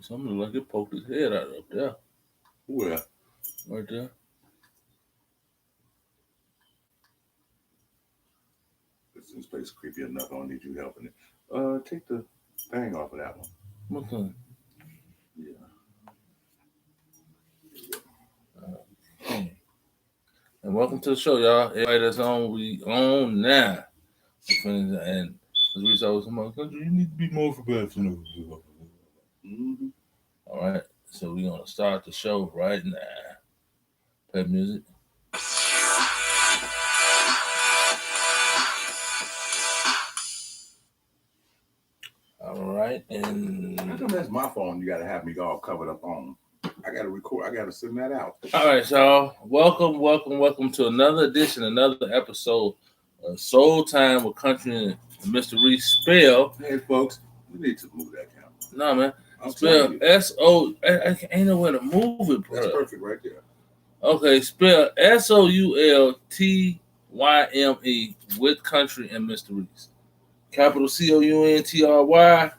Something like it poked his head out up there. Where? Right there. This place creepy enough. I don't need you helping it. Take the thing off of that one. What thing? Yeah. And welcome to the show, y'all. Everybody that's on, we on now. And Reese always come country, you need to be more professional. Mm-hmm. All right, so we're gonna start the show right now. Play music. All right, and How come that's my phone? You gotta have me all covered up on. I gotta record. I gotta send that out. all right, y'all. Welcome to another edition, another episode of Soul Time with Country and Mr. Reese. Spell. Hey, folks, we need to move that camera. No, man. I'm Spell S-O. I ain't no way to move it, bro. That's perfect right there. Okay, spell SOULTYME with Country and Mr. Reese. Capital COUNTRY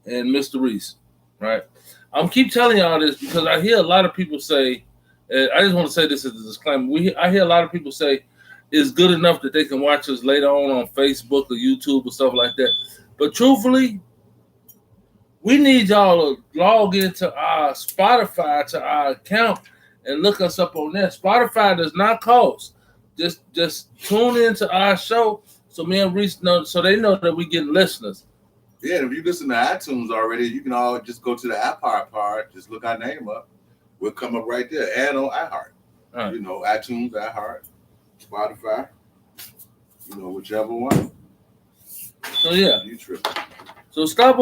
and Mr. Reese. Right? I'm keep telling y'all this because I hear a lot of people say, I just want to say this as a disclaimer. I hear a lot of people say it's good enough that they can watch us later on Facebook or YouTube or stuff like that. But truthfully, we need y'all to log into our Spotify, to our account, and look us up on there. Spotify does not cost. Just tune into our show so me and Reese know, so they know that we get listeners. Yeah, if you listen to iTunes already, you can all just go to the iPod part, just look our name up. We'll come up right there. And on iHeart. Right. You know, iTunes, iHeart, Spotify, whichever one. So yeah. You tripping. So stop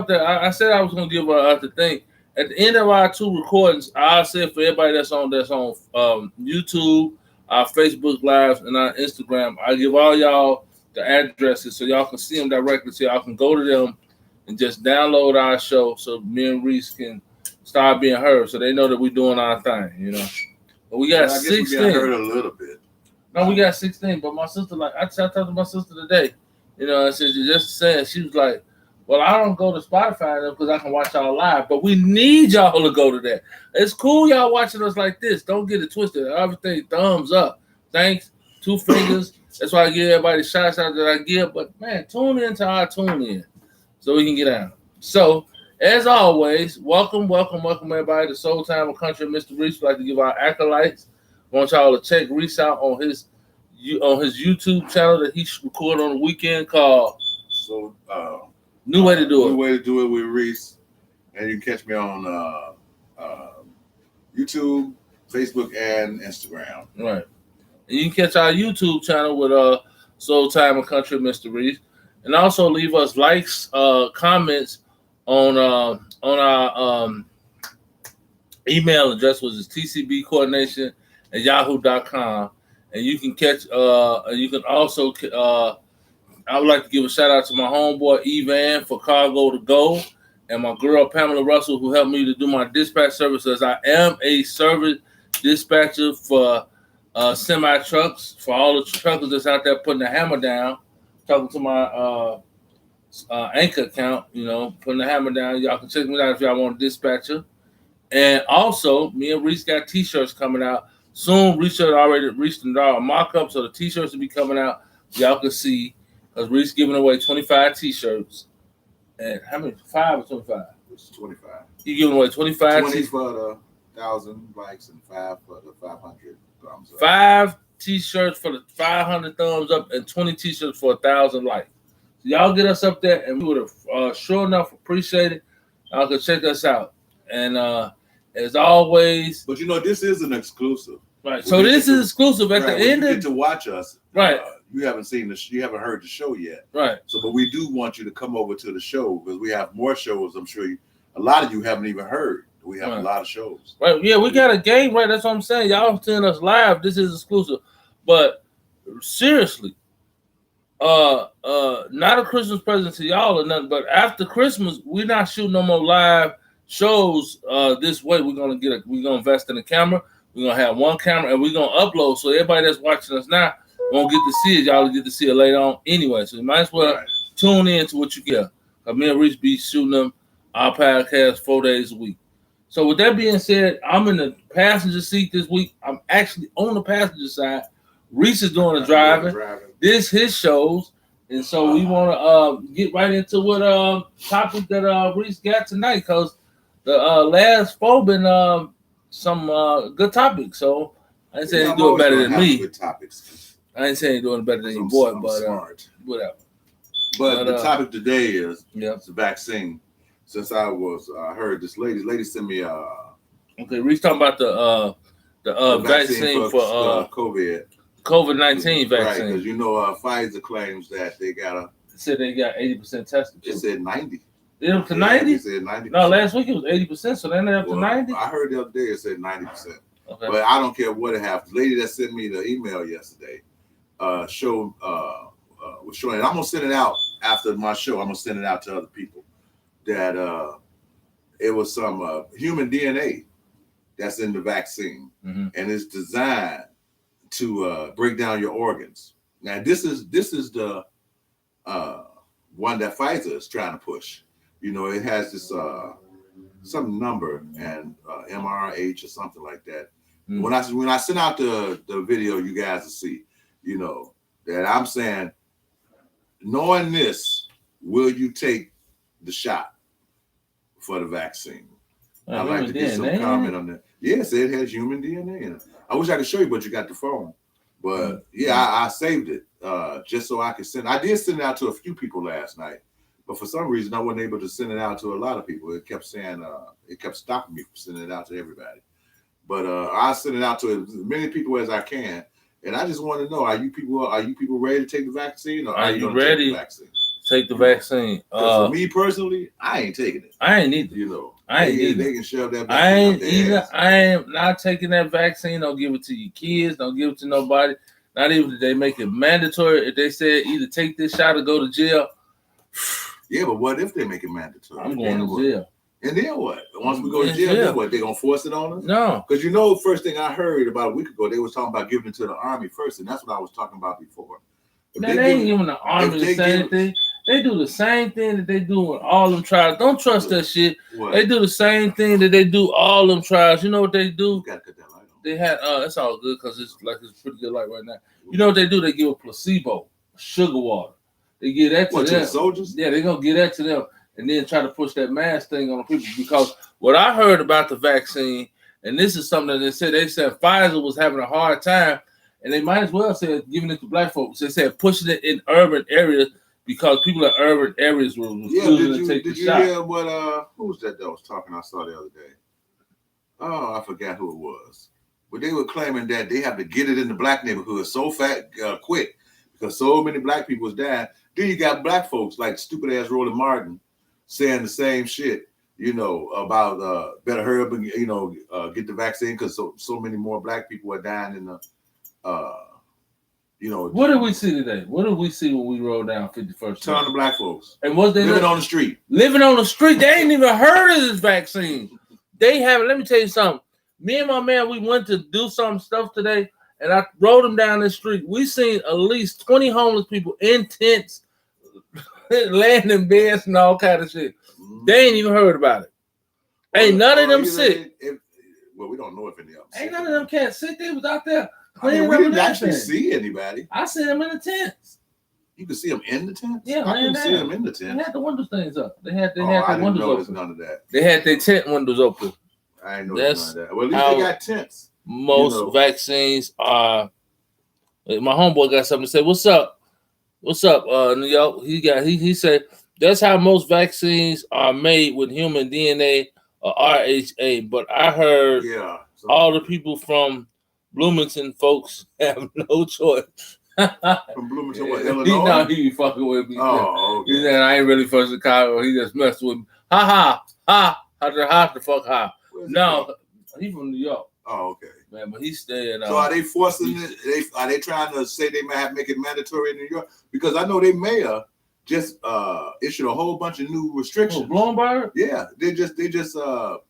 there. I said I was gonna give the thing. At the end of our two recordings, I said for everybody that's on YouTube, our Facebook Lives, and our Instagram, I give all y'all the addresses so y'all can see them directly, so y'all can go to them and just download our show so me and Reese can start being heard, so they know that we're doing our thing, But we got 16. We heard a little bit. No, we got 16. But my sister, I talked to my sister today. I said, just saying, she was like, well, I don't go to Spotify because I can watch y'all live, but we need y'all to go to that. It's cool y'all watching us like this. Don't get it twisted. Everything, thumbs up. Thanks. 2 fingers. That's why I give everybody shots out that I give. But, man, tune into our tune in so we can get out. So, as always, welcome everybody to Soul Time of Country. Mr. Reese would like to give our acolytes. I want y'all to check Reese out on his YouTube channel that he recorded on the weekend called New Way to Do It. New Way to Do It with Reese. And you can catch me on YouTube, Facebook, and Instagram. Right. And you can catch our YouTube channel with Soul Time of Country, Mr. Reese. And also leave us likes, comments on our email address, which is tcbcoordination@yahoo.com. And you can catch, and you can also, I would like to give a shout out to my homeboy Evan for Cargo to Go, and my girl Pamela Russell, who helped me to do my dispatch services. I am a service dispatcher for semi trucks, for all the truckers that's out there putting the hammer down. Talking to my Anchor account, putting the hammer down. Y'all can check me out if y'all want a dispatcher. And also, me and Reese got t-shirts coming out soon. Reese already reached a mock-up, so the t-shirts will be coming out. Y'all can see. Because Reese giving away 25 t-shirts. And how many? 5 or 25? It's 25. He giving away 25 20 for the 1,000 likes and 5 for the 500 thumbs up. 5 t-shirts for the 500 thumbs up and 20 t-shirts for 1,000 likes. So y'all get us up there, and we would have sure enough appreciate it. Y'all can check us out. And as always... But this is an exclusive. Right. So this is exclusive at the end of... You get to watch us. Right. You haven't seen you haven't heard the show yet. Right. So, but we do want you to come over to the show because we have more shows. I'm sure a lot of you haven't even heard. We have a lot of shows. Right. Yeah, we got a game. Right. That's what I'm saying. Y'all seeing us live. This is exclusive. But seriously, not a Christmas present to y'all or nothing. But after Christmas, we're not shooting no more live shows. This way, we're gonna invest in the camera. We're gonna have one camera, and we're gonna upload. So everybody that's watching us now won't get to see it. Y'all will get to see it later on anyway. So you might as well tune in to what you get. Me and Reese be shooting them our podcast 4 days a week. So with that being said, I'm in the passenger seat this week. I'm actually on the passenger side. Reese is doing the driving. This his shows. And so we want to get right into what topic that Reese got tonight, because the last four been some good topics. So I ain't saying he's doing better than me. Good topics. I ain't saying he's doing better than your boy, but whatever. But the topic today is the vaccine. Since I heard this lady sent me okay, Reese talking about the vaccine for COVID-19 vaccine. Right, because Pfizer claims that they got 80% tested. It said 90. They up to 90? It said 90%. No, last week it was 80%, so then they're up to 90? I heard the other day it said 90%. Okay. But I don't care what it happens. The lady that sent me the email yesterday was showing, and I'm going to send it out after my show. I'm going to send it out to other people. That it was some human DNA that's in the vaccine, and it's designed to break down your organs. Now, this is the one that Pfizer is trying to push. It has this some number and MRH or something like that. When I send out the video, you guys will see. That I'm saying, knowing this, will you take the shot for the vaccine? I'd like to get some comment on that. Yes, it has human DNA in it. I wish I could show you, but you got the phone. But I saved it just so I could send. I did send it out to a few people last night, but for some reason I wasn't able to send it out to a lot of people. It kept saying it kept stopping me from sending it out to everybody. But I send it out to as many people as I can, and I just want to know: Are you people ready to take the vaccine, or are you ready? Take the vaccine. For me personally, I ain't taking it. I ain't either. I ain't either. They can shove that vaccine. I ain't either. I am not taking that vaccine. Don't give it to your kids. Don't give it to nobody. Not even if they make it mandatory. If they said either take this shot or go to jail. Yeah, but what if they make it mandatory? I'm going to jail. And then what? Once we go to jail, then what? They gonna force it on us? No. Because first thing I heard about a week ago, they was talking about giving it to the Army first, and that's what I was talking about before. Now, they ain't giving the Army the same thing. They do the same thing that they do with all them trials. Don't trust that shit. What? They do the same thing that they do all them trials. You know what they do? You gotta cut that light on. They had it's all good because it's pretty good light right now. You know what they do? They give a placebo, sugar water. They give that to them. To the soldiers? Yeah, they're gonna give that to them and then try to push that mask thing on the people. Because what I heard about the vaccine, and this is something that they said Pfizer was having a hard time, and they might as well say giving it to black folks. They said pushing it in urban areas. Because people in urban areas were refusing to take the shot. Did you hear what, who was that was talking I saw the other day? Oh, I forgot who it was. But they were claiming that they have to get it in the black neighborhood so quick because so many black people was dying. Then you got black folks like stupid ass Roland Martin saying the same shit, about better hurry up and, get the vaccine because so many more black people are dying in the, what did we see today? What did we see when we rolled down 51st? Ton of black folks. And was they living on the street? Living on the street. They ain't even heard of this vaccine. They haven't. Let me tell you something. Me and my man, we went to do some stuff today, and I rode them down the street. We seen at least 20 homeless people in tents, laying in beds and all kind of shit. They ain't even heard about it. Ain't none of them sick. We don't know if any of them ain't none of them cats sick. They was out there. We didn't actually see anybody. I see them in the tents. You could see them in the tents? Yeah, I couldn't see them in the tent. They had the window things up. They had the windows open. None of that. They had their tent windows open. I ain't know none of that. Well, at least they got tents. Most vaccines are. My homeboy got something to say. What's up? What's up, New York? He said that's how most vaccines are made with human DNA or RHA. But I heard all the people from Bloomington folks have no choice. From Bloomington, what, Illinois? He fucking with me. Oh, okay. He said, I ain't really from Chicago. He just messed with me. Ha. How the fuck ha? No, he from New York. Oh, okay. Man, but he's staying. So are they forcing it? Are they trying to say they may have to make it mandatory in New York? Because I know they mayor just issued a whole bunch of new restrictions. Bloomberg? Yeah, they just Bloomberg?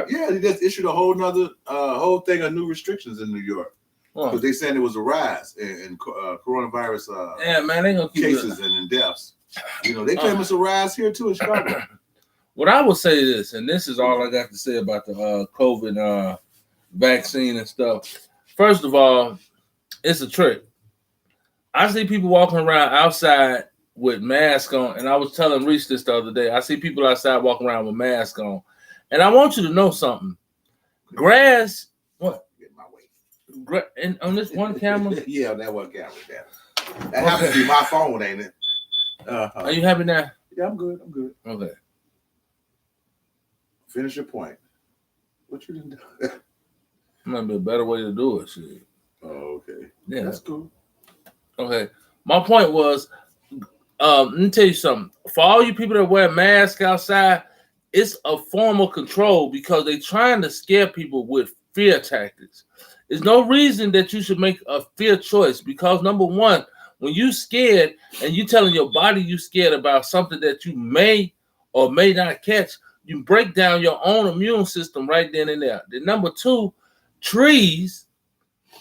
They just issued a whole thing of new restrictions in New York. Because they saying it was a rise in coronavirus they gonna keep cases and in deaths. They claim it's a rise here too in Chicago. What I would say is, and this is all I got to say about the COVID vaccine and stuff. First of all, it's a trick. I see people walking around outside with masks on, and I was telling Reese this the other day. I see people outside walking around with masks on, and I want you to know something. Grass, what? Get my way. And on this one camera? Yeah, that one camera. That happens to be my phone, ain't it? Are you happy now? Yeah, I'm good. Okay. Finish your point. What you didn't do? Might be a better way to do it, shit. Oh, okay. Yeah, that's cool. Okay. My point was, let me tell you something. For all you people that wear masks outside, it's a form of control because they're trying to scare people with fear tactics. There's no reason that you should make a fear choice because, number one, when you're scared and you're telling your body you're scared about something that you may or may not catch, you break down your own immune system right then and there. Then number two, trees,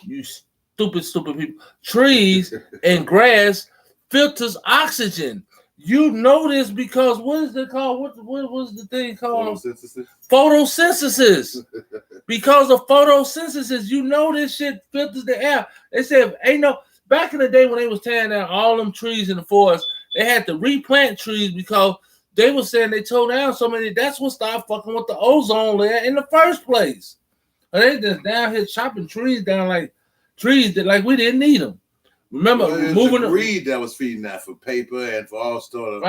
you stupid people, trees and grass filters oxygen. You know this because what is it called? What was the thing called? Photosynthesis. Because of photosynthesis, you know this shit filters the air. They said, back in the day when they was tearing down all them trees in the forest, they had to replant trees because they were saying they tore down so many. That's what started fucking with the ozone layer in the first place. And they just down here chopping trees down like trees that like we didn't need them. Remember, moving the greed that was feeding that for paper and for all sort of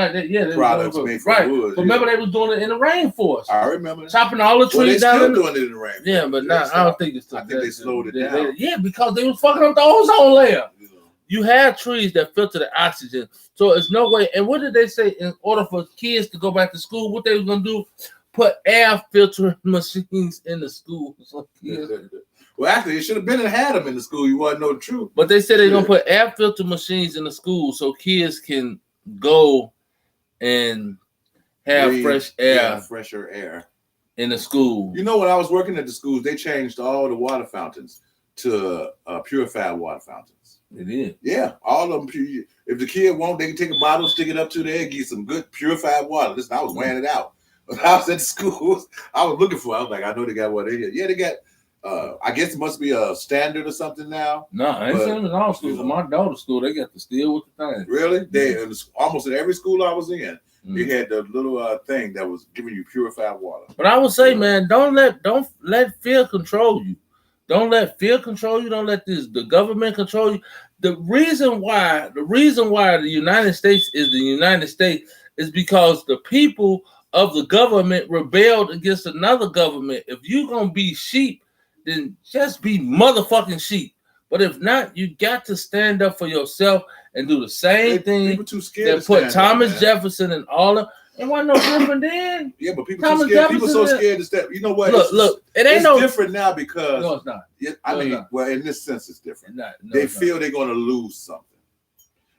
products made from wood. But remember, they was doing it in the rainforest. I remember chopping all the trees down. They're still doing it in the rainforest. Yeah, but now I don't think it's. I think they slowed it down. Yeah, because they was fucking up the ozone layer. You had trees that filter the oxygen, so it's no way. And what did they say? In order for kids to go back to school, what they was gonna do? Put air filtering machines in the school. So well, actually, it should have been and had them in the school. You want to know the truth. But they said they're going to put air filter machines in the school so kids can go and have fresher air in the school. You know, when I was working at the schools, they changed all the water fountains to purified water fountains. They did? Yeah, all of them. If the kid won't, they can take a bottle, stick it up to there, and get some good purified water. Listen, I was wearing it out. When I was at the schools, I was looking for it. I was like, I know they got what they get. Yeah, they got... I guess it must be a standard or something now. No, I ain't saying in all schools. In my daughter's school, they got to steal with the thing. Really? They almost in every school I was in, they had the little thing that was giving you purified water. But I would say, man, don't let fear control you. Don't let fear control you. Don't let the government control you. The reason why the United States is the United States is because the people of the government rebelled against another government. If you're gonna be sheep, then just be motherfucking sheep. But if not, you got to stand up for yourself and do the same thing that put Thomas Jefferson and all of. It wasn't no different then. Yeah, but people too scared. People so scared to step. You know what? Look. It ain't different now because no, it's not. I mean, well, in this sense, it's different. They feel they're going to lose something.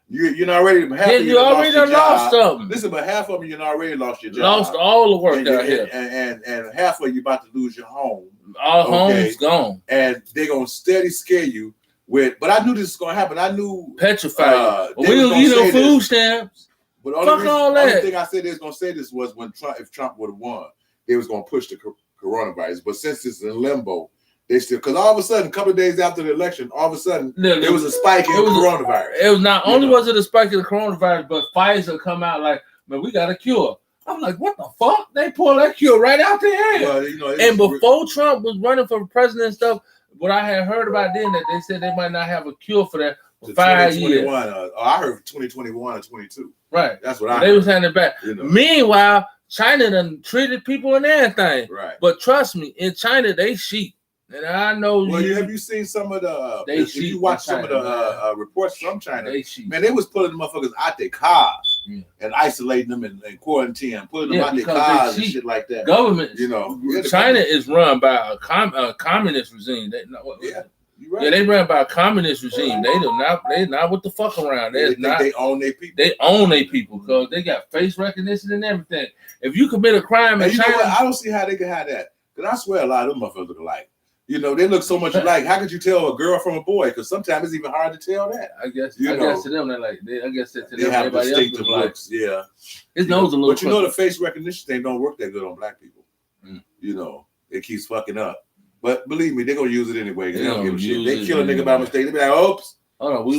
You're not already half. Yeah, you already lost something. Listen, but half of them you already lost your job. Lost all the work down here, and half of you about to lose your home. All home's gone, and they're gonna steady scare you with. But I knew this was gonna happen. I knew petrified. We don't get no food stamps. But only thing I said they was gonna say this was when if Trump would have won, they was gonna push the coronavirus. But since it's in limbo, they still because all of a sudden, a couple of days after the election, all of a sudden there was a spike in coronavirus. It was not only was it a spike in the coronavirus, but Pfizer come out like, man, we got a cure. I'm like, what the fuck? They pulled that cure right out there. Well, and before Trump was running for president and stuff, what I had heard about then that they said they might not have a cure for that for 5 years. I heard 2021 or 22. Right. That's what I heard. They was handing it back. You know. Meanwhile, China done treated people and everything. Right. But trust me, in China, they sheep. And I know. Well, have you seen some of the? If you watch some of the reports from China, they was pulling the motherfuckers out their cars and isolating them and quarantining, pulling them out their cars and shit like that. Government, China is run by a communist regime. You're right. Yeah, they run by a communist regime. They not with the fuck around. They own their people. They own their people because they got face recognition and everything. If you commit a crime in China, I don't see how they can have that. Because I swear a lot of them motherfuckers look alike. You know, they look so much alike. How could you tell a girl from a boy? Because sometimes it's even hard to tell that. I guess to them they're like. I guess to them they have everybody distinctive else looks. Like, yeah, his nose a little. But you know, the face recognition thing don't work that good on black people. You know, it keeps fucking up. But believe me, they're gonna use it anyway. They don't give a shit. They kill a nigga by mistake. They be like, "Oops,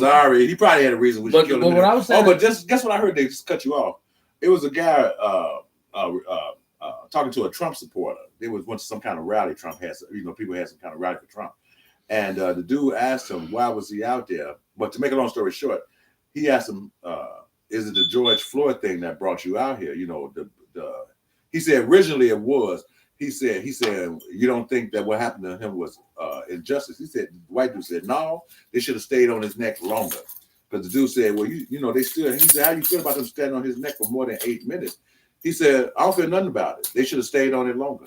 sorry." He probably had a reason. We should kill him. What I was saying, but just guess what I heard? They just cut you off. It was a guy talking to a Trump supporter. They went to some kind of rally. Trump had, people had some kind of rally for Trump, and the dude asked him why was he out there. But to make a long story short, he asked him, "Is it the George Floyd thing that brought you out here?" You know, he said originally it was. He said, you don't think that what happened to him was injustice? He said, the white dude said, no, they should have stayed on his neck longer. Because the dude said, well, they still, he said, how you feel about them standing on his neck for more than 8 minutes? He said, I don't feel nothing about it. They should have stayed on it longer.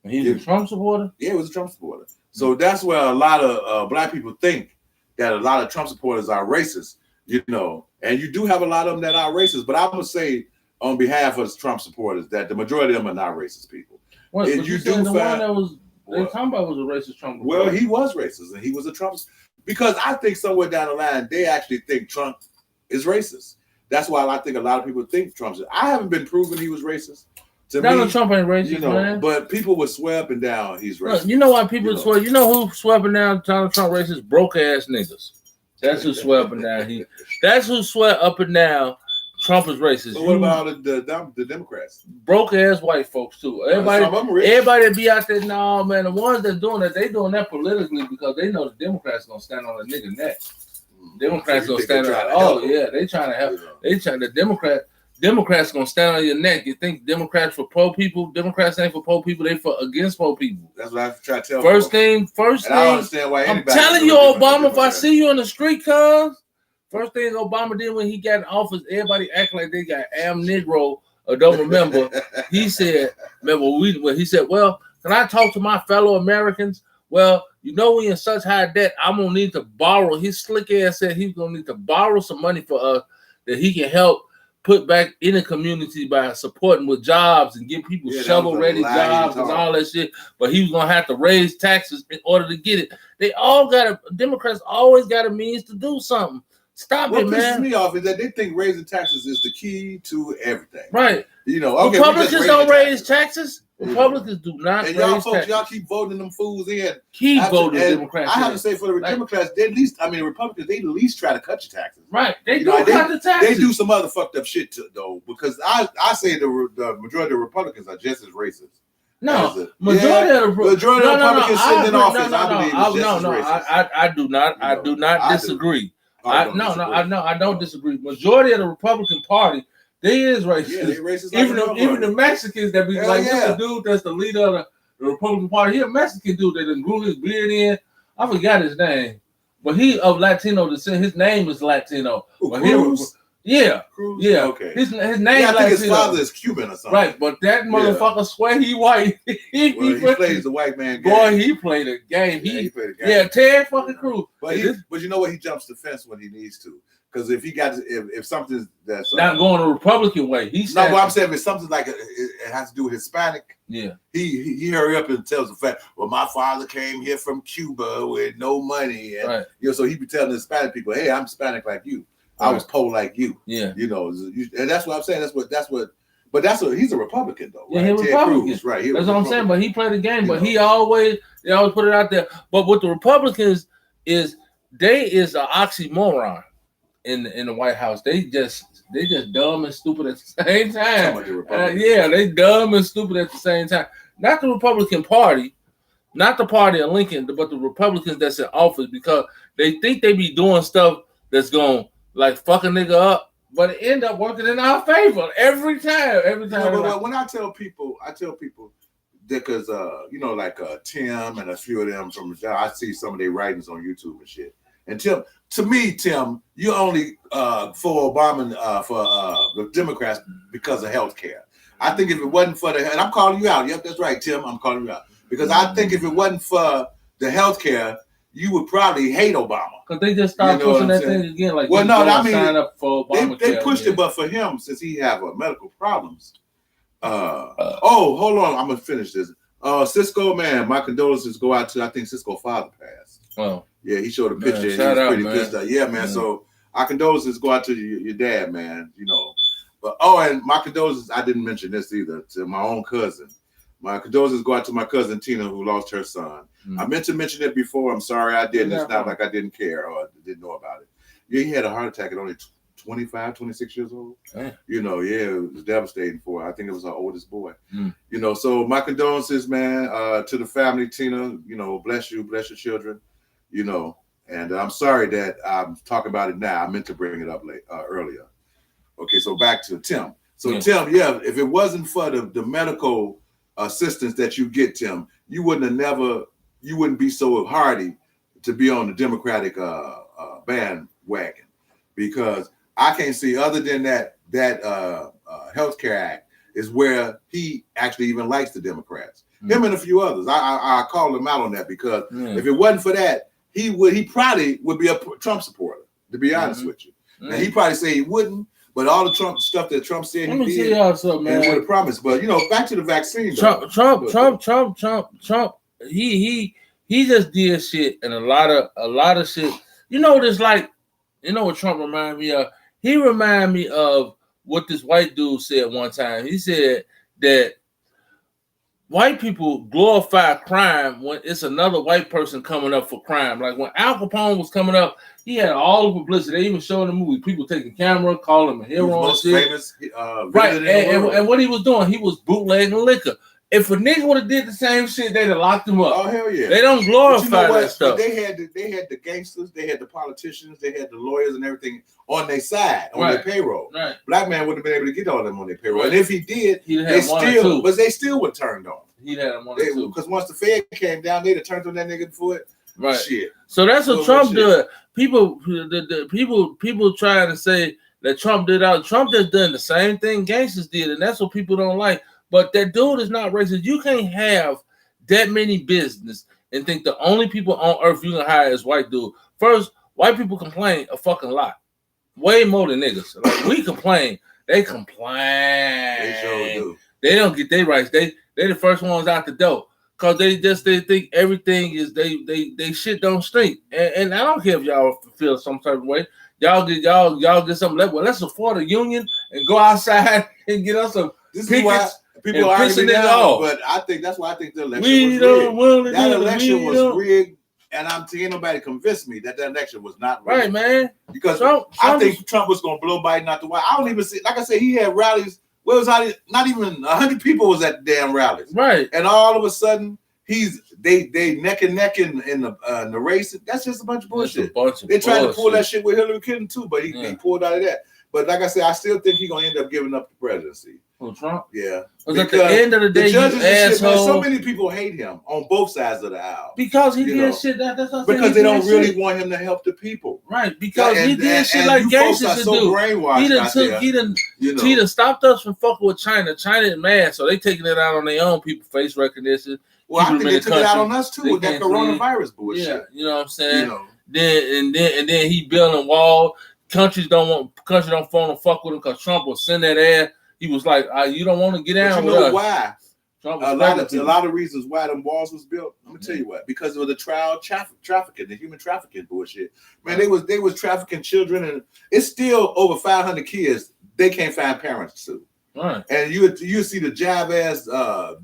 And he's a Trump supporter? Yeah, he was a Trump supporter. So that's where a lot of black people think that a lot of Trump supporters are racist, and you do have a lot of them that are racist, but I would say on behalf of Trump supporters that the majority of them are not racist people. What, and you do the one that was they talking about was a racist Trump. Well, he was racist and he was a Trump, because I think somewhere down the line they actually think Trump is racist. That's why I think a lot of people think Trump's. I haven't been proven he was racist. Donald Trump ain't racist, man. But people would swear up and down he's racist. Look, you know why people swear? You know who swear up and down Donald Trump racist? Broke ass niggas. That's who swear up and down. That's who swear up and down Trump is racist. So what about the Democrats? Broke ass white folks too. Everybody be out there. No, man, the ones that doing that, they doing that politically because they know the Democrats gonna stand on a nigga neck. Democrats gonna stand on. Oh yeah, they trying to help. They trying the Democrats gonna stand on your neck. You think Democrats for pro people? Democrats ain't for pro people. They for against pro people. That's what I try to tell. First thing. I don't understand why. I'm telling you, Obama. If I see you on the street, cuz. First thing Obama did when he got in office, everybody act like they got Negro or don't remember. He said, he said, well, can I talk to my fellow Americans? Well, we in such high debt, I'm going to need to borrow. His slick ass said he's going to need to borrow some money for us that he can help put back in the community by supporting with jobs and give people shovel-ready jobs and all that shit. But he was going to have to raise taxes in order to get it. Democrats always got a means to do something. Stop it, man. What pisses me off is that they think raising taxes is the key to everything. Right. Okay, Republicans don't raise taxes. Republicans do not raise taxes. Y'all keep voting them fools in. Keep voting Democrats. I have to say for the Democrats, they Republicans, they at least try to cut your taxes. Right. They do cut the taxes. They do some other fucked up shit too, though, because I say the majority of Republicans are just as racist. No, majority of Republicans sitting in office, I believe, is just as racist. I do not disagree. I don't disagree. Majority of the Republican Party, they is racist. Yeah, they racist. Even the Mexicans that be like, this the dude that's the leader of the Republican Party. He a Mexican dude that done grew his beard in. I forgot his name, but he of Latino descent. His name is Latino. Cruz? Cruz? Yeah. Okay. His name. I think his father is Cuban or something. Right, but that motherfucker swear he white. he plays the white man game. Boy, he played a game. He played a game. Yeah, Ted fucking Cruz. But you know what? He jumps the fence when he needs to. Because if something that's not going the Republican way, what I'm saying is something like it has to do with Hispanic. Yeah, he hurry up and tells the fact. Well, my father came here from Cuba with no money, and so he be telling the Hispanic people, "Hey, I'm Hispanic like you. I was poor like you." Yeah, and that's what I'm saying. But he's a Republican though. Right? Yeah, he's a Republican. Cruz, right? That's what I'm saying. But he played the game. But they always put it out there. But with the Republicans is an oxymoron. In the White House, they just dumb and stupid at the same time. They dumb and stupid at the same time. Not the Republican Party, not the party of Lincoln, but the Republicans that's in office, because they think they be doing stuff that's gonna like fuck a nigga up, but it end up working in our favor every time. But when I tell people because like Tim and a few of them from I see some of their writings on YouTube and shit. And Tim, you're only for Obama for the Democrats because of health care. I think if it wasn't for and I'm calling you out. Yep, that's right, Tim. I'm calling you out because I think if it wasn't for the health care, you would probably hate Obama. Because they just started pushing that thing again. Like, sign up for Obama. They pushed it, but for him, since he have medical problems. Hold on, I'm gonna finish this. Cisco, man, my condolences go out to, I think Cisco's father passed. Oh. Yeah, he showed a picture. Man, and shout he was out, pretty man. pissed out. Yeah, man. So our condolences go out to your dad, man. You know. But and my condolences, I didn't mention this either, to my own cousin. My condolences go out to my cousin Tina, who lost her son. I meant to mention it before. I'm sorry I didn't. It's not like I didn't care or didn't know about it. Yeah, he had a heart attack at only 25, 26 years old. You know, yeah, it was devastating for her. I think it was our oldest boy. You know, so my condolences, man, to the family, Tina. You know, bless you, bless your children. You know, and I'm sorry that I'm talking about it now. I meant to bring it up earlier. Okay, so back to Tim. So Tim, if it wasn't for the medical assistance that you get, Tim, you wouldn't be so hardy to be on the Democratic bandwagon, because I can't see, other than that Healthcare Act is where he actually even likes the Democrats. Him and a few others. I called him out on that, because if it wasn't for that, he probably would be a Trump supporter, to be honest with you. Now, he probably say he wouldn't, but all the Trump stuff that Trump said he did, and would have promised. But you know, back to the vaccine. Trump. He just did shit, and a lot of shit. You know, this like, you know what Trump reminded me of? He reminded me of what this white dude said one time. He said that white people glorify crime when it's another white person coming up for crime. Like when Al Capone was coming up, he had all the publicity. They even showed the movie, people taking camera, calling him a hero. Most famous, right? And what he was doing, he was bootlegging liquor. If a nigga would have did the same shit, they'd have locked him up. Oh hell yeah! They don't glorify that stuff. But they had the gangsters, they had the politicians, they had the lawyers and everything on their side, on their payroll. Right. Black man wouldn't have been able to get all of them on their payroll, and if he did, they still would turned on. He'd had one or two. Because once the Fed came down, they'd have turned on that nigga for it. Right. Shit. So that's what Trump did. People trying to say that Trump did out. Trump just done the same thing gangsters did, and that's what people don't like. But that dude is not racist. You can't have that many business and think the only people on earth you can hire is white dude. First, white people complain a fucking lot. Way more than niggas. Like, we complain. They complain. They sure do. They don't get their rights. They the first ones out the door. Cause they think everything is they shit don't stink. And I don't care if y'all feel some type of way. Y'all get something left. Well, let's support a union and go outside and get us some pickets. People are arguing now, but I think that's why I think the election was rigged. That election was rigged, and I'm telling nobody convinced me that election was not rigged. Right, man. Because I think Trump was going to blow Biden out the White. I don't even see. Like I said, he had rallies. Where was I? Not even 100 people was at the damn rallies. Right. And all of a sudden, they neck and neck in the race. That's just a bunch of bullshit. They tried to pull that shit with Hillary Clinton too, but he pulled out of that. But like I said, I still think he's gonna end up giving up the presidency. Who, Trump? Yeah. Because at the end of the day, you asshole. Shit, man, so many people hate him on both sides of the aisle. Because he did shit that's because they don't really want him to help the people. Right. Because he did shit like gangsters so do. He done stopped us from fucking with China. China is mad, so they taking it out on their own people, face recognition. Well, I think they took it out on us too with that coronavirus bullshit. Yeah, you know what I'm saying? Then he building wall. Countries don't want to fuck with him because Trump will send that ass. He was like, you don't want to get down with us. Why? A lot of reasons why them walls was built. I'm gonna tell you what. Because of the child trafficking, the human trafficking bullshit. Man, they was trafficking children, and it's still over 500 kids they can't find parents to. Right. And you see the jive ass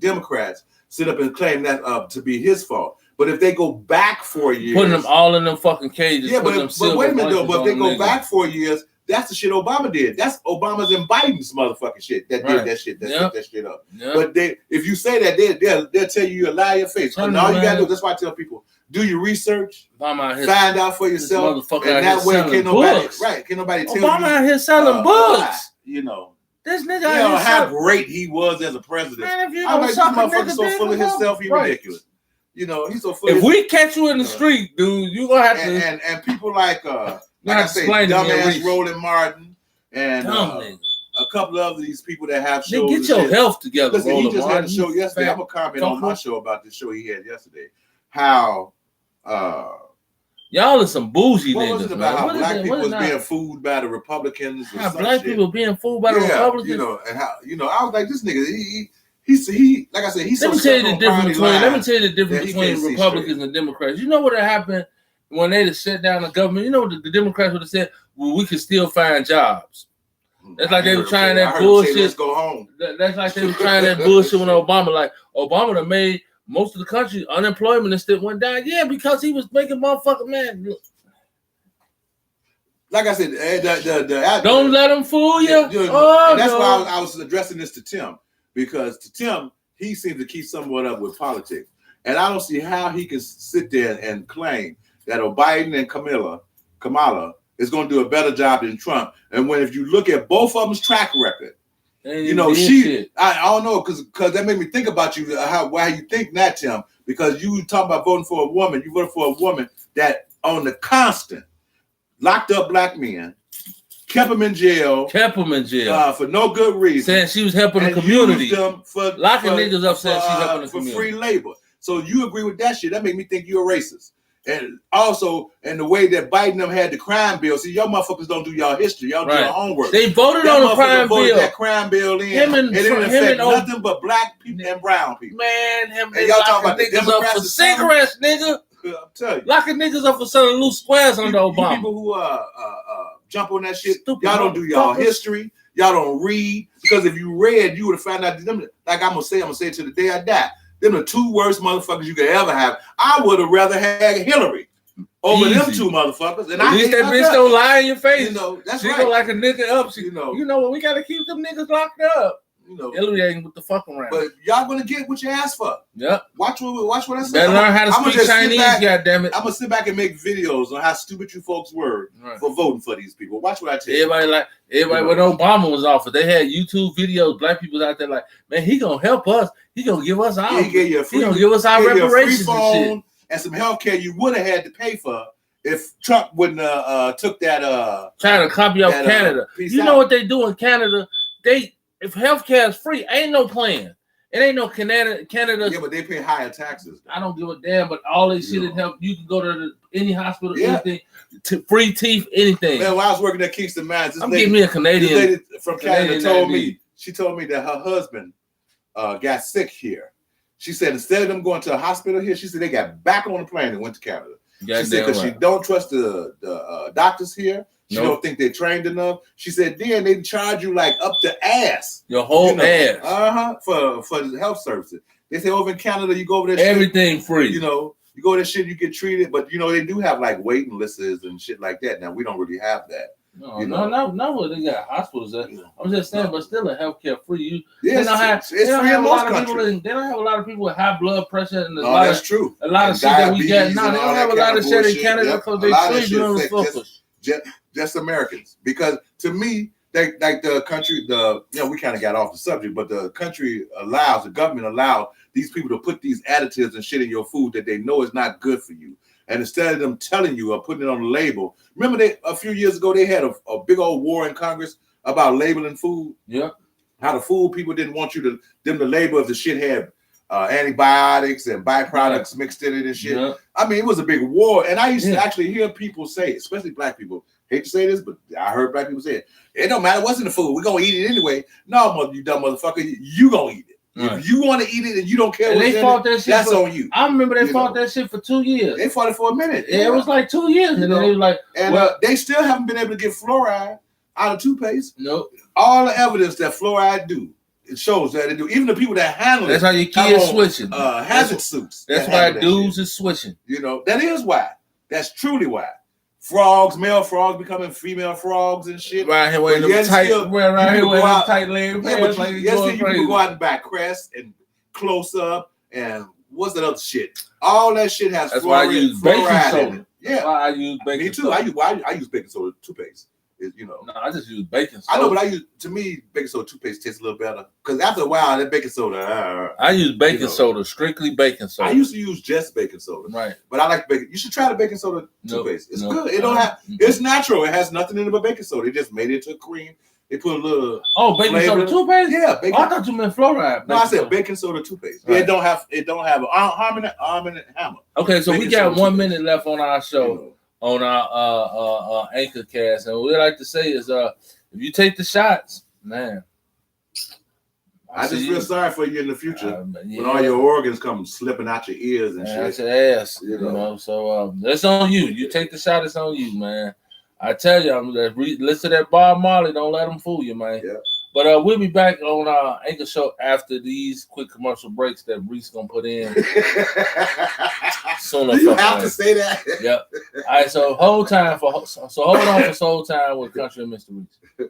Democrats sit up and claim that to be his fault. But if they go back 4 years, putting them all in them fucking cages. Yeah, but wait a minute though. But if they go back 4 years, that's the shit Obama did. That's Obama's and Biden's motherfucking shit that did that shit. Set that shit up. Yep. But if you say that, they'll tell you a lie in your face. And all you gotta do. That's why I tell people: do your research, find out for yourself, and that way can't nobody tell you. Obama out here selling books. You know. This nigga, you know how great he was as a president. Man, if you I'm like, this motherfucker so full of himself, he ridiculous. You know, he's so full. If we catch you in the street, dude, you gonna have to. And people like I say, dumbass Roland Martin and a couple of these people that have shows. Get your health together. Listen, he just had a show yesterday. I'm gonna comment on my show about the show he had yesterday. How y'all are some bougie niggas. What was it about? How black people was being fooled by the Republicans? How black people being fooled by the Republicans? You know, and how I was like, this nigga, he like I said, he's let me tell you the difference between Republicans and Democrats. You know what happened when they shut down the government? You know what the Democrats would have said? Well, we can still find jobs. That's like they were trying that bullshit. Let's go home. That's like they were trying that bullshit with Obama. Like Obama that made most of the country unemployment still went down. Yeah, because he was making motherfucking man. Like I said, don't let them fool you. That's why I was addressing this to Tim, because to Tim, he seems to keep somewhat up with politics, and I don't see how he can sit there and claim that Biden and Kamala is going to do a better job than Trump. And when if you look at both of them's track record, you know, I don't know, because that made me think about you, why you think that, Tim, because you talk about voting for a woman, you voted for a woman that on the constant locked up black men, kept them in jail for no good reason. Saying she was helping the community. Locking niggas up saying she's helping the community. For free labor. So you agree with that shit. That made me think you're a racist. And also, in the way that Biden them had the crime bill. See, y'all motherfuckers don't do y'all history. Y'all do your homework. They voted on the crime bill. That crime bill in. It didn't affect nothing but black people and brown people. Man, and y'all talking about the niggas up for cigarettes, nigga. I'm telling you. Locking niggas up for selling loose squares under Obama. People who jump on that shit, stupid, y'all don't do y'all history. Y'all don't read. Because if you read, you would have found out them, like I'm gonna say it to the day I die. Them the two worst motherfuckers you could ever have. I would have rather had Hillary over them two motherfuckers. And at least that bitch don't lie in your face. You know, that's she right. She go like a nigga up. You know what? We gotta keep them niggas locked up. You know, Hillary ain't with the fuck around. But y'all gonna get what you asked for. Yep. Watch what I say. Better learn how to speak Chinese, goddammit. I'm gonna sit back and make videos on how stupid you folks were for voting for these people. Watch what I tell you. Everybody when Obama was offered, they had YouTube videos, black people out there like, man, he gonna help us. He gonna give us our he gonna give us our reparations and shit. And some health care you would have had to pay for if Trump wouldn't took that trying to copy off Canada. You know what they do in Canada? If healthcare is free, ain't no plan. It ain't no Canada. Yeah, but they pay higher taxes. I don't give a damn. But all this shit that help. You can go to any hospital, anything, free teeth, anything. Man, when I was working at Kingston Mines, I'm giving me a Canadian. This lady from Canada told me. She told me that her husband got sick here. She said instead of them going to a hospital here, she said they got back on the plane and went to Canada. She said because she don't trust the doctors here. She don't think they're trained enough. She said, then they charge you like up to ass. Your whole ass. For the health services. They say over in Canada, you go over there. Everything free. You know, you go there shit, you get treated. But, they do have like waiting lists and shit like that. Now, we don't really have that. No, they got hospitals. I'm just saying, but still a healthcare free. It's free in most countries. They don't have a lot of people with high blood pressure. And that's true. A lot of shit that we get. No, they don't have a lot of shit in Canada because they treat motherfuckers. Just Americans, because to me, like the country, we kind of got off the subject, but the government allows these people to put these additives and shit in your food that they know is not good for you. And instead of them telling you or putting it on the label, remember a few years ago they had a big old war in Congress about labeling food. Yeah, how the food people didn't want them to label if the shit had antibiotics and byproducts mixed in it and shit. Yeah. I mean, it was a big war, and I used to actually hear people say, especially black people. Hate to say this, but I heard black people say it don't matter what's in the food. We're going to eat it anyway. No, you dumb motherfucker. You going to eat it. Right. If you want to eat it and you don't care what's in it, that's on you. I remember they fought that shit for 2 years. They fought it for a minute. Yeah, it was like 2 years. And then they was like... And they still haven't been able to get fluoride out of toothpaste. Nope. All the evidence that fluoride do, it shows that they do. Even the people that handle that's how your kids switching. Hazard suits. That's why dudes is switching. That is why. That's truly why. Male frogs becoming female frogs and shit. Right here wearing them tight leg pants. You can go out and buy Crest and Close Up and what's that other shit? All that shit has that's why I use baking soda. In it. Yeah. That's why I use baking soda. Me too. I use baking soda toothpaste. No, I just use baking soda. I know, but to me, baking soda toothpaste tastes a little better. Because after a while, that baking soda. I use baking soda, strictly baking soda. I used to use just baking soda. Right. But I like baking. You should try the baking soda toothpaste. It's good. It don't have. It's natural. It has nothing in it but baking soda. They just made it into cream. They put a little. Oh, baking soda toothpaste? Yeah. I thought you meant fluoride. No, I said baking soda toothpaste. Right. It don't have Arm and Hammer. Okay, so we got 1 minute left on our show. On our anchor cast, and what we like to say is, if you take the shots, man, I just feel sorry for you in the future yeah. when all your organs come slipping out your ears and shit. That's your ass, you know. So that's on you. You take the shot. It's on you, man. I tell you, listen to that Bob Marley. Don't let them fool you, man. Yeah. But we'll be back on our Anchor Show after these quick commercial breaks that Reese gonna put in. Do you have to say that? Yep. All right. So hold on for Soul Time with Country and Mr. Reese.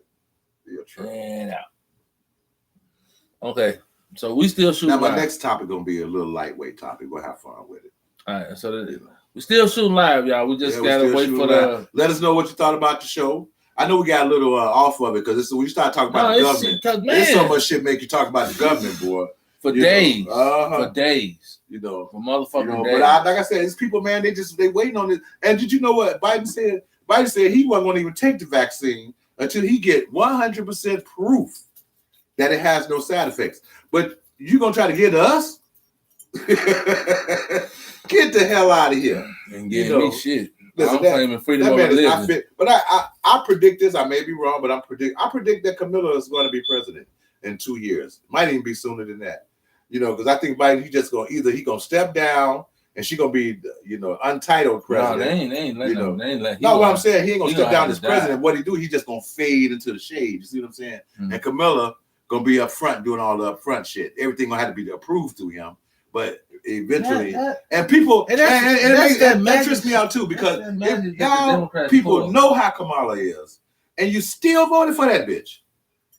And out. Okay. So we still shooting. Now my next topic gonna be a little lightweight topic. We'll have fun with it. All right. So we still shooting live, y'all. We just gotta wait for the. Let us know what you thought about the show. I know we got a little off of it because when you start talking about the government, there's so much shit make you talk about the government, boy. For days. For days. You know. For motherfucking days. But like I said, these people, man, they waiting on it. And did you know what Biden said? Biden said he wasn't going to even take the vaccine until he get 100% proof that it has no side effects. But you going to try to get to us? Get the hell out of here. And give me shit. Listen, I'm claiming freedom of religion. But I predict this. I may be wrong, but I predict that Camilla is going to be president in 2 years. Might even be sooner than that. You know, because I think Biden, he gonna step down and she gonna be, untitled president. No, they ain't letting him. No, what I'm saying, he ain't gonna step down as president. What he do, he just gonna fade into the shade. You see what I'm saying? Mm-hmm. And Camilla gonna be up front doing all the upfront shit. Everything gonna have to be approved to him. But eventually, and people, and that trips me out too, because y'all people know how Kamala is, and you still voted for that bitch.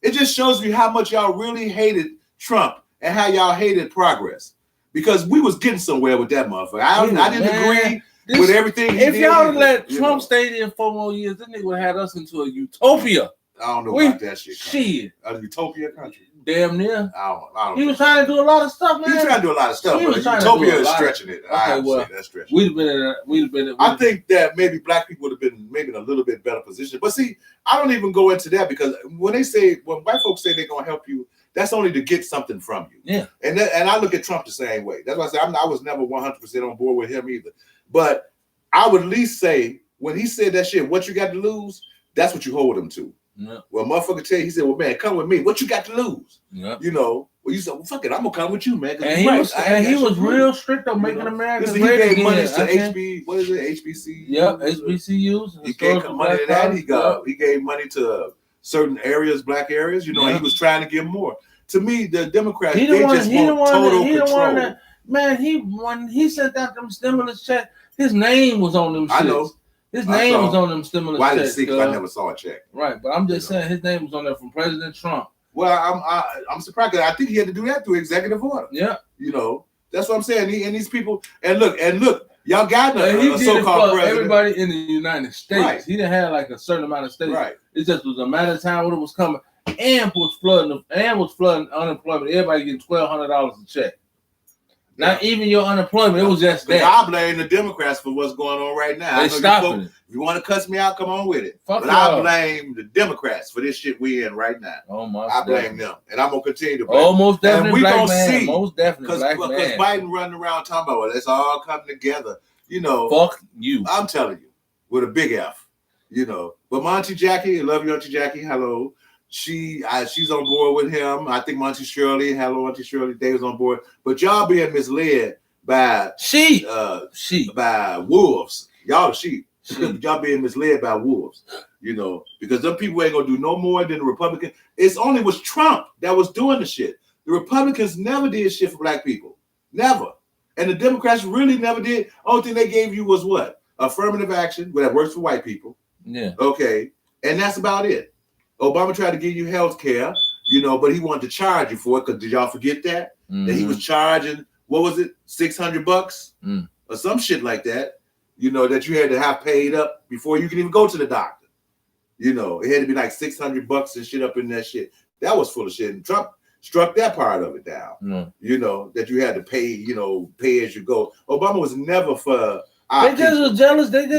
It just shows you how much y'all really hated Trump and how y'all hated progress, because we was getting somewhere with that motherfucker. I didn't agree with everything. If y'all would let Trump stay there 4 more years, this nigga would have had us into a utopia. I don't know about that shit. Shit, a utopia country. Damn near. I don't he was trying to do a lot of stuff, man. He was trying to do a lot of stuff, but utopia is stretching it. Okay, well, that's stretching. We'd have been. I think that maybe black people would have been maybe in a little bit better position. But see, I don't even go into that, because when white folks say they're gonna help you, that's only to get something from you. Yeah. And I look at Trump the same way. That's why I say I was never 100% on board with him either. But I would at least say, when he said that shit, what you got to lose, that's what you hold him to. Yeah. Well, motherfucker tell you, he said, well, man, come with me. What you got to lose? Yeah. You know, well, you said, well, fuck it, I'm going to come with you, man. And he was real strict on making America great again. He gave money to HBC? Yeah, HBCUs. He gave money to that. He gave money to certain areas, black areas. You know, he was trying to give more. To me, the Democrats, they just want total control. When he sent out them stimulus checks, his name was on them shits. I know. His name was on them stimulus checks. Well, I didn't see, because I never saw a check. Right, but I'm just saying his name was on there from President Trump. Well, I'm surprised, because I think he had to do that through executive order. Yeah. You know, that's what I'm saying. And these people, and look, y'all got a so-called president. Everybody in the United States. Right. He didn't have like a certain amount of states. Right. It just was a matter of time when it was coming. And was flooding unemployment. Everybody getting $1,200 a check. Not even your unemployment. It was just that. I blame the Democrats for what's going on right now. They stopping it. If you want to cuss me out, come on with it. But I blame the Democrats for this shit we in right now. Oh my! I blame them, and I'm gonna continue to blame. Oh, most definitely. And we gonna see. Most definitely. Because Biden running around talking about, well, let's all come together. You know. Fuck you. I'm telling you, with a big F. You know. But my Auntie Jackie, I love you, Auntie Jackie. Hello. She's on board with him. I think Auntie Shirley, hello, Auntie Shirley, they was on board. But y'all being misled by sheep, by wolves. Y'all are sheep. Y'all being misled by wolves. You know, because them people ain't gonna do no more than the Republicans. It's only was Trump that was doing the shit. The Republicans never did shit for black people, never. And the Democrats really never did. Only thing they gave you was what? Affirmative action, well, that works for white people. Yeah. Okay, and that's about it. Obama tried to give you health care, you know, but he wanted to charge you for it, because did y'all forget that? Mm-hmm. That he was charging, what was it, $600 or some shit like that, you know, that you had to have paid up before you can even go to the doctor. You know, it had to be like $600 and shit up in that shit. That was full of shit. And Trump struck that part of it down, you know, that you had to pay, you know, pay as you go. Obama was never for They just was jealous. They just